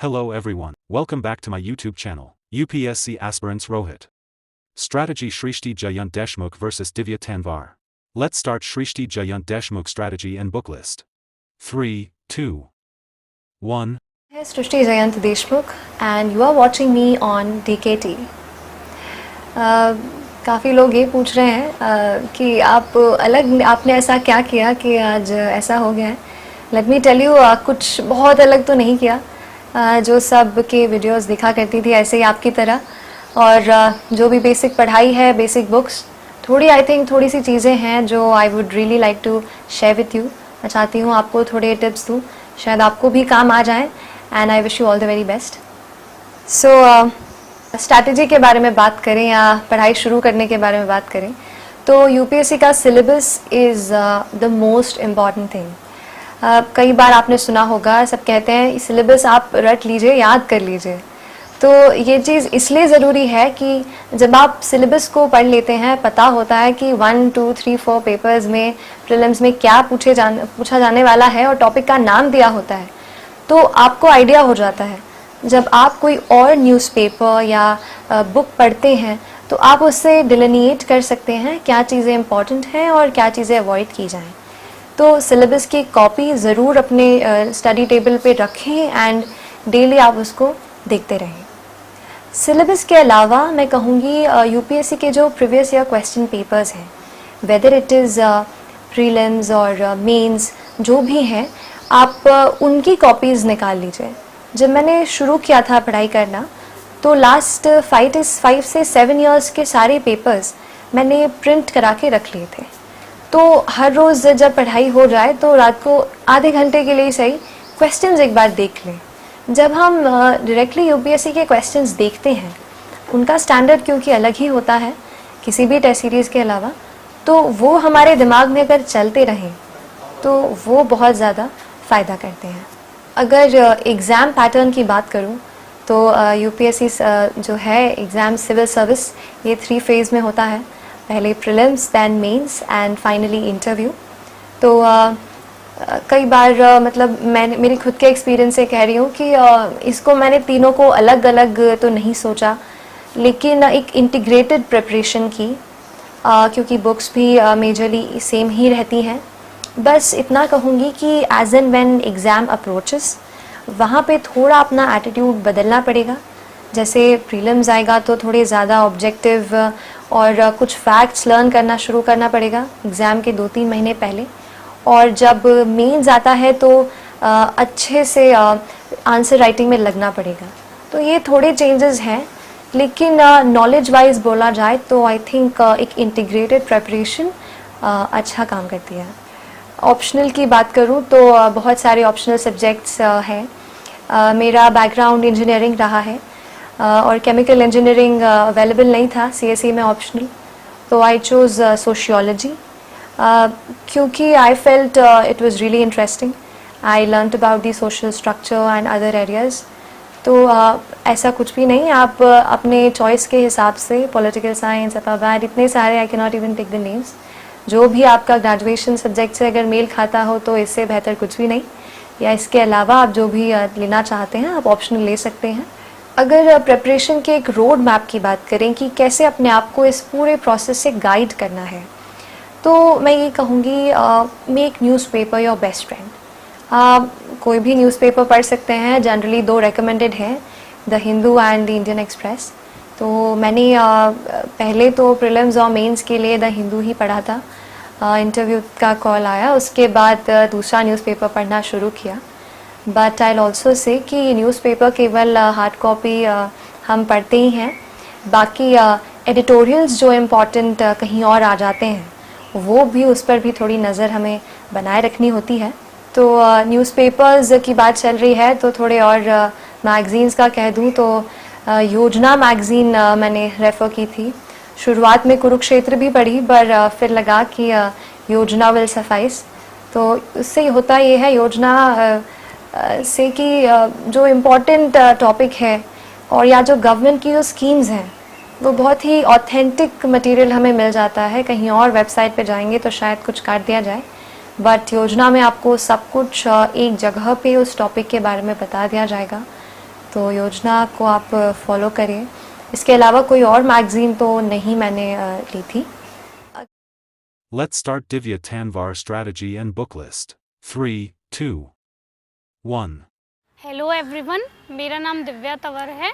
Hello everyone, welcome back to my YouTube channel, UPSC Aspirants Rohit. Strategy Shrishti Jayant Deshmukh vs Divya Tanwar. Let's start Shrishti Jayant Deshmukh strategy and book list. 3, 2, 1. Hey, Shrishti Jayant Deshmukh and you are watching me on DKT. काफ़ी लोग ये पूछ रहे हैं कि आपने ऐसा क्या किया कि आज ऐसा हो गया है. लेट मी टेल यू, कुछ बहुत अलग तो नहीं किया. जो सब के वीडियोस दिखा करती थी ऐसे ही आपकी तरह, और जो भी बेसिक पढ़ाई है, बेसिक बुक्स, थोड़ी सी चीज़ें हैं जो I would really like to share with you. मैं चाहती हूँ आपको थोड़े टिप्स दूँ, शायद आपको भी काम आ जाएं. And I wish you all the very best. So strategy के बारे में बात करें या पढ़ाई शुरू करने के बारे में बात करें तो यूपीएससी का syllabus is the most important thing. कई बार आपने सुना होगा, सब कहते हैं सिलेबस आप रट लीजिए, याद कर लीजिए. तो ये चीज़ इसलिए ज़रूरी है कि जब आप सिलेबस को पढ़ लेते हैं, पता होता है कि 1, 2, 3, 4 पेपर्स में, प्रीलिम्स में क्या पूछा जाने वाला है और टॉपिक का नाम दिया होता है, तो आपको आइडिया हो जाता है. जब आप कोई और न्यूज़पेपर या बुक पढ़ते हैं तो आप उससे डिलिनिएट कर सकते हैं क्या चीज़ें इंपॉर्टेंट हैं और क्या चीज़ें अवॉइड की जाएं. तो सिलेबस की कॉपी ज़रूर अपने स्टडी टेबल पे रखें एंड डेली आप उसको देखते रहें. सिलेबस के अलावा मैं कहूँगी यूपीएससी के जो प्रीवियस ईयर क्वेश्चन पेपर्स हैं, वेदर इट इज़ प्रीलिम्स और मेंस, जो भी हैं, आप उनकी कॉपीज़ निकाल लीजिए. जब मैंने शुरू किया था पढ़ाई करना तो लास्ट 5 से 7 इयर्स के सारे पेपर्स मैंने प्रिंट करा के रख लिए थे. तो हर रोज़ जब पढ़ाई हो जाए तो रात को आधे घंटे के लिए सही क्वेश्चंस एक बार देख लें. जब हम डायरेक्टली यूपीएससी के क्वेश्चंस देखते हैं, उनका स्टैंडर्ड क्योंकि अलग ही होता है किसी भी टेस्ट सीरीज़ के अलावा, तो वो हमारे दिमाग में अगर चलते रहें तो वो बहुत ज़्यादा फ़ायदा करते हैं. अगर एग्ज़ाम पैटर्न की बात करूं तो यूपीएससी जो है एग्ज़ाम सिविल सर्विस, ये 3 फेज़ में होता है. पहले prelims, then mains and finally interview. तो कई बार मतलब मेरी खुद के एक्सपीरियंस से कह रही हूँ कि इसको मैंने तीनों को अलग अलग तो नहीं सोचा, लेकिन एक इंटीग्रेटेड प्रिपरेशन की, क्योंकि बुक्स भी मेजरली सेम ही रहती हैं. बस इतना कहूँगी कि as and when exam approaches, वहाँ पे थोड़ा अपना एटीट्यूड बदलना पड़ेगा. जैसे प्रीलिम्स आएगा तो थोड़े ज़्यादा ऑब्जेक्टिव और कुछ फैक्ट्स लर्न करना शुरू करना पड़ेगा एग्ज़ाम के 2-3 महीने पहले. और जब मेंस आता है तो अच्छे से आंसर राइटिंग में लगना पड़ेगा. तो ये थोड़े चेंजेस हैं, लेकिन नॉलेज वाइज बोला जाए तो आई थिंक एक इंटीग्रेटेड प्रेपरेशन अच्छा काम करती है. ऑप्शनल की बात करूं तो बहुत सारे ऑप्शनल सब्जेक्ट्स हैं. मेरा बैकग्राउंड इंजीनियरिंग रहा है और केमिकल इंजीनियरिंग अवेलेबल नहीं था सीएसई में ऑप्शनल, तो आई चोज़ सोशियोलॉजी क्योंकि I felt it was really interesting. I learned about the social structure and other areas. तो ऐसा कुछ भी नहीं, आप अपने चॉइस के हिसाब से पॉलिटिकल साइंस, अपाबैड, इतने सारे, I can not even take the names, जो भी आपका ग्रेजुएशन सब्जेक्ट से अगर मेल खाता हो तो इससे बेहतर कुछ भी नहीं. या इसके अलावा आप जो भी लेना चाहते हैं आप ऑप्शनल ले सकते हैं. अगर प्रिपरेशन के एक रोड मैप की बात करें कि कैसे अपने आप को इस पूरे प्रोसेस से गाइड करना है, तो मैं ये कहूँगी make newspaper your best friend. आप कोई भी न्यूज़पेपर पढ़ सकते हैं. जनरली 2 रेकमेंडेड हैं, the Hindu and the Indian express. तो मैंने पहले तो प्रीलिम्स और मेंस के लिए द हिंदू ही पढ़ा था. इंटरव्यू का कॉल आया, उसके बाद दूसरा न्यूज़पेपर पढ़ना शुरू किया. बट आई ऑल्सो से कि न्यूज़पेपर केवल हार्ड कॉपी हम पढ़ते ही हैं, बाकी एडिटोरियल्स जो इम्पोर्टेंट कहीं और आ जाते हैं वो भी, उस पर भी थोड़ी नज़र हमें बनाए रखनी होती है. तो न्यूज़पेपर्स की बात चल रही है तो थोड़े और मैगज़ीन्स का कह दूँ तो योजना मैगज़ीन मैंने रेफ़र की थी. शुरुआत में कुरुक्षेत्र भी पढ़ी, पर फिर लगा कि योजना विल सफाइस. तो उससे होता ये है योजना से कि जो इम्पोर्टेंट टॉपिक है और या जो गवर्नमेंट की जो स्कीम्स हैं वो बहुत ही ऑथेंटिक मटेरियल हमें मिल जाता है. कहीं और वेबसाइट पे जाएंगे तो शायद कुछ काट दिया जाए, बट योजना में आपको सब कुछ एक जगह पे उस टॉपिक के बारे में बता दिया जाएगा. तो योजना को आप फॉलो करिए। इसके अलावा कोई और मैगज़ीन तो नहीं मैंने ली थी। Let's start Divya Tanvar strategy and book list. 3, 2, 1. Hello everyone, मेरा नाम दिव्या तंवर है।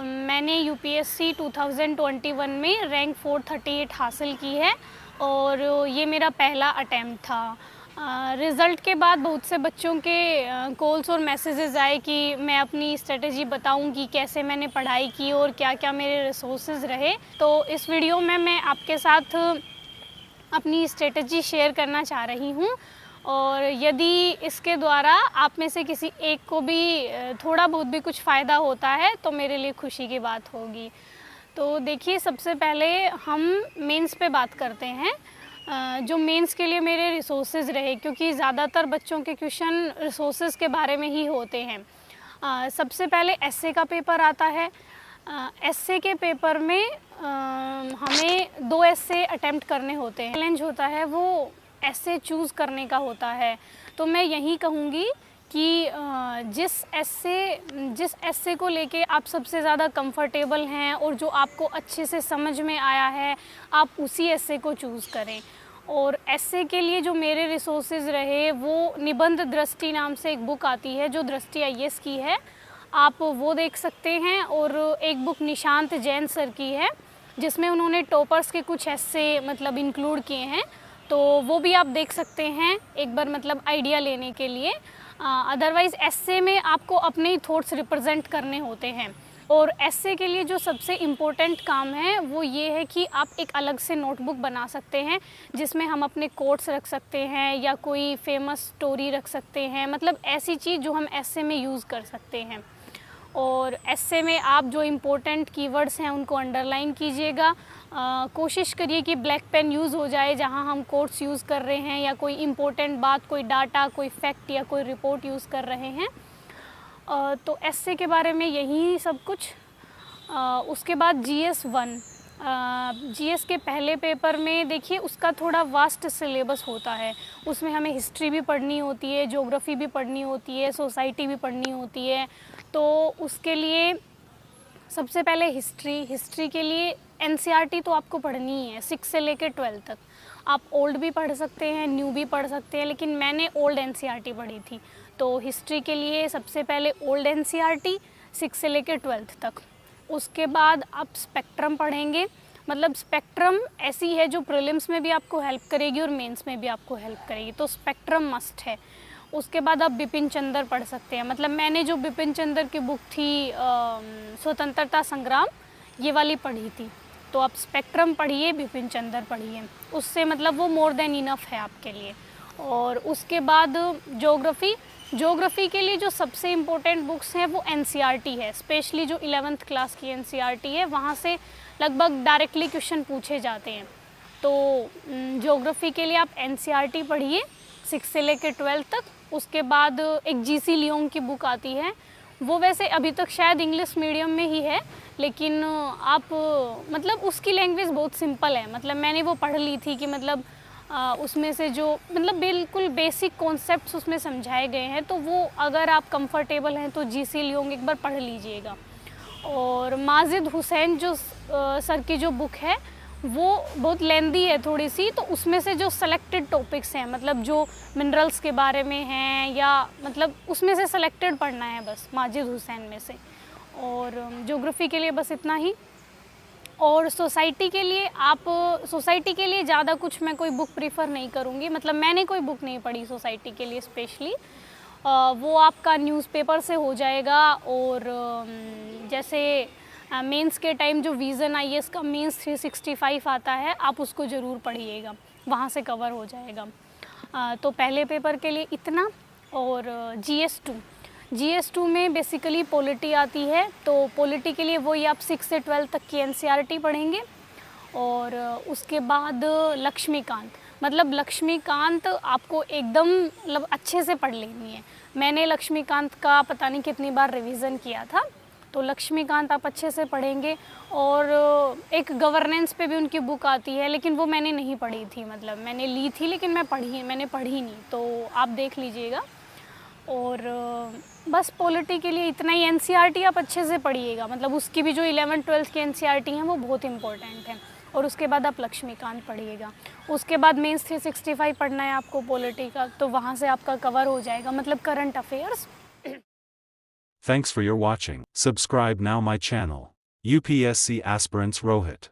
मैंने यूपीएससी 2021 में रैंक 438 हासिल की है और ये मेरा पहला अटैम्प्ट था। रिज़ल्ट के बाद बहुत से बच्चों के कॉल्स और मैसेजेस आए कि मैं अपनी स्ट्रेटजी बताऊं कि कैसे मैंने पढ़ाई की और क्या क्या मेरे रिसोर्सेज रहे। तो इस वीडियो में मैं आपके साथ अपनी स्ट्रेटजी शेयर करना चाह रही हूं और यदि इसके द्वारा आप में से किसी एक को भी थोड़ा बहुत भी कुछ फ़ायदा होता है तो मेरे लिए खुशी की बात होगी। तो देखिए, सबसे पहले हम मेंस पे बात करते हैं। जो मेंस के लिए मेरे रिसोर्सेज रहे, क्योंकि ज़्यादातर बच्चों के क्वेश्चन रिसोर्सेज के बारे में ही होते हैं। सबसे पहले एस्से का पेपर आता है। एस्से के पेपर में हमें 2 एस्से अटेम्प्ट करने होते हैं। चैलेंज होता है वो एस्से चूज़ करने का होता है। तो मैं यही कहूँगी कि जिस एस्से को लेके आप सबसे ज़्यादा कंफर्टेबल हैं और जो आपको अच्छे से समझ में आया है, आप उसी एस्से को चूज़ करें। और एस्से के लिए जो मेरे रिसोर्सेज रहे वो निबंध दृष्टि नाम से एक बुक आती है जो दृष्टि आईएएस की है, आप वो देख सकते हैं। और एक बुक निशांत जैन सर की है जिसमें उन्होंने टॉपर्स के कुछ एस्से मतलब इंक्लूड किए हैं, तो वो भी आप देख सकते हैं एक बार मतलब आइडिया लेने के लिए। अदरवाइज़ एस्से में आपको अपने ही थॉट्स रिप्रेजेंट करने होते हैं। और एस्से के लिए जो सबसे इम्पोर्टेंट काम है वो ये है कि आप एक अलग से नोटबुक बना सकते हैं जिसमें हम अपने कोट्स रख सकते हैं या कोई फेमस स्टोरी रख सकते हैं, मतलब ऐसी चीज़ जो हम एस्से में यूज़ कर सकते हैं। और एस्से में आप जो इम्पोर्टेंट कीवर्ड्स हैं उनको अंडरलाइन कीजिएगा। कोशिश करिए कि ब्लैक पेन यूज़ हो जाए जहां हम कोट्स यूज़ कर रहे हैं या कोई इम्पोर्टेंट बात, कोई डाटा, कोई फैक्ट या कोई रिपोर्ट यूज़ कर रहे हैं। तो एस्से के बारे में यही सब कुछ। उसके बाद जीएस 1, जीएस के पहले पेपर में देखिए उसका थोड़ा वास्ट सिलेबस होता है। उसमें हमें हिस्ट्री भी पढ़नी होती है, ज्योग्राफी भी पढ़नी होती है, सोसाइटी भी पढ़नी होती है। तो उसके लिए सबसे पहले हिस्ट्री के लिए एनसीईआरटी तो आपको पढ़नी ही है 6 से लेकर 12 तक। आप ओल्ड भी पढ़ सकते हैं, न्यू भी पढ़ सकते हैं, लेकिन मैंने ओल्ड एनसीईआरटी पढ़ी थी। तो हिस्ट्री के लिए सबसे पहले ओल्ड एनसीईआरटी 6 से लेकर 12 तक। उसके बाद आप स्पेक्ट्रम पढ़ेंगे, मतलब स्पेक्ट्रम ऐसी है जो प्रीलिम्स में भी आपको हेल्प करेगी और मेंस में भी आपको हेल्प करेगी, तो स्पेक्ट्रम मस्ट है। उसके बाद आप बिपिन चंद्र पढ़ सकते हैं, मतलब मैंने जो बिपिन चंद्र की बुक थी स्वतंत्रता संग्राम, ये वाली पढ़ी थी। तो आप स्पेक्ट्रम पढ़िए, बिपिन चंद्र पढ़िए, उससे मतलब वो मोर देन इनफ है आपके लिए। और उसके बाद ज्योग्राफी के लिए जो सबसे इम्पोर्टेंट बुक्स हैं वो एनसीईआरटी है, स्पेशली जो 11th क्लास की एनसीईआरटी है, वहाँ से लगभग डायरेक्टली क्वेश्चन पूछे जाते हैं। तो ज्योग्राफी के लिए आप एनसीईआरटी पढ़िए 6 से लेकर 12 तक। उसके बाद एक जीसी लियोंग की बुक आती है, वो वैसे अभी तक शायद इंग्लिश मीडियम में ही है, लेकिन आप मतलब उसकी लैंग्वेज बहुत सिंपल है। मतलब मैंने वो पढ़ ली थी कि मतलब उसमें से जो मतलब बिल्कुल बेसिक कॉन्सेप्ट्स उसमें समझाए गए हैं, तो वो अगर आप कंफर्टेबल हैं तो जीसी लियोंग एक बार पढ़ लीजिएगा। और माजिद हुसैन जो सर की जो बुक है वो बहुत लेंदी है थोड़ी सी, तो उसमें से जो सेलेक्टेड टॉपिक्स हैं, मतलब जो मिनरल्स के बारे में हैं या मतलब उसमें से सेलेक्टेड पढ़ना है बस माजिद हुसैन में से। और ज्योग्राफी के लिए बस इतना ही। और सोसाइटी के लिए ज़्यादा कुछ मैं कोई बुक प्रीफर नहीं करूँगी, मतलब मैंने कोई बुक नहीं पढ़ी सोसाइटी के लिए स्पेशली। वो आपका न्यूज़पेपर से हो जाएगा। और जैसे मेंस के टाइम जो विज़न आईएएस का मेंस 365 आता है, आप उसको ज़रूर पढ़िएगा, वहाँ से कवर हो जाएगा। तो पहले पेपर के लिए इतना। और GS2 में बेसिकली पॉलिटी आती है, तो पॉलिटी के लिए वही आप 6 से 12 तक की एनसीईआरटी पढ़ेंगे। और उसके बाद लक्ष्मीकांत आपको एकदम मतलब अच्छे से पढ़ लेनी है। मैंने लक्ष्मीकांत का पता नहीं कितनी बार रिवीज़न किया था, तो लक्ष्मीकांत आप अच्छे से पढ़ेंगे। और एक गवर्नेंस पे भी उनकी बुक आती है, लेकिन वो मैंने नहीं पढ़ी थी, मतलब मैंने ली थी लेकिन मैंने पढ़ी नहीं, तो आप देख लीजिएगा। और बस पॉलिटी के लिए इतना ही। एनसीईआरटी आप अच्छे से पढ़िएगा, मतलब उसकी भी जो 11th-12th की एनसीईआरटी हैं वो बहुत इंपॉर्टेंट है। और उसके बाद आप लक्ष्मीकांत पढ़िएगा। उसके बाद मेंस 365 पढ़ना है आपको पॉलिटी का, तो वहाँ से आपका कवर हो जाएगा, मतलब current affairs. Thanks for your watching. Subscribe now my channel. UPSC Aspirants Rohit.